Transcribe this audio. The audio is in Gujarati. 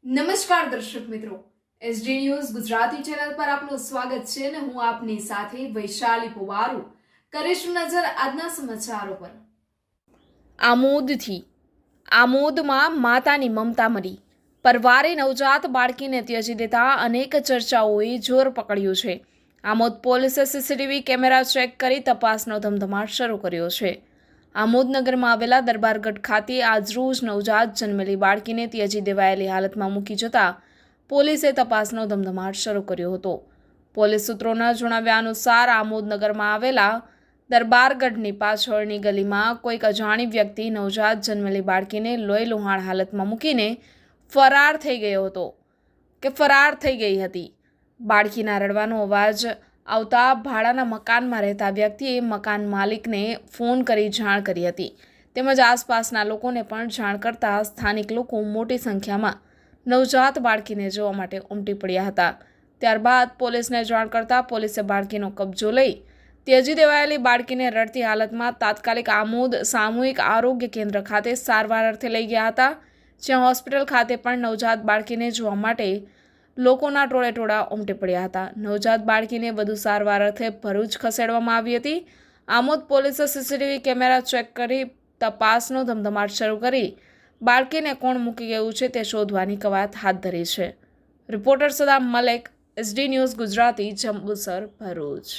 નમસ્કાર દર્શક મિત્રો, એસડી ન્યૂઝ ગુજરાતી ચેનલ પર આપનું સ્વાગત છે અને હું આપની સાથે વૈશાલી પુવારુ કરીશું નજર આજના સમાચારો પર। આમોદમાં માતાની મમતા મરી, પરવારે નવજાત બાળકીને ત્યજી દેતા અનેક ચર્ચાઓએ જોર પકડ્યું છે। આમોદ પોલીસે સીસીટીવી કેમેરા ચેક કરી તપાસનો ધમધમાટ શરૂ કર્યો છે। આમોદ નગરમાં આવેલા દરબારગઢ ખાતે આજરોજ નવજાત જન્મેલી બાળકીને ત્યજી દેવાયેલી હાલતમાં મૂકી જતા પોલીસે તપાસનો ધમધમાટ શરૂ કર્યો હતો। પોલીસ સૂત્રોના જણાવ્યા અનુસાર આમોદ નગરમાં આવેલા દરબારગઢની પાછળની ગલીમાં કોઈક અજાણી વ્યક્તિ નવજાત જન્મેલી બાળકીને લોહી લુહાણ હાલતમાં મૂકીને ફરાર થઈ ગઈ હતી। બાળકીના રડવાનો અવાજ આવતા ભાડાના મકાનમાં રહેતા વ્યક્તિએ મકાન માલિકને ફોન કરી જાણ કરી હતી, તેમજ આસપાસના લોકોને પણ જાણ કરતા સ્થાનિક લોકો મોટી સંખ્યામાં નવજાત બાળકીને જોવા માટે ઉમટી પડ્યા હતા। ત્યારબાદ પોલીસને જાણ કરતા પોલીસે બાળકીનો કબજો લઈ ત્યજી દેવાયેલી બાળકીને રડતી હાલતમાં તાત્કાલિક આમોદ સામૂહિક આરોગ્ય કેન્દ્ર ખાતે સારવાર અર્થે લઈ ગયા હતા, જ્યાં હોસ્પિટલ ખાતે પણ નવજાત બાળકીને જોવા માટે લોકોના ટોળેટોળા ઉમટી પડ્યા હતા। નવજાત બાળકીને વધુ સારવાર અર્થે ભરૂચ ખસેડવામાં આવી હતી। આમોદ પોલીસે સીસીટીવી કેમેરા ચેક કરી તપાસનો ધમધમાટ શરૂ કરી બાળકીને કોણ મૂકી ગયું છે તે શોધવાની કવાયત હાથ ધરી છે। Reporter Saddam Malek, SD news Gujarati, Jambusar, Bharuch.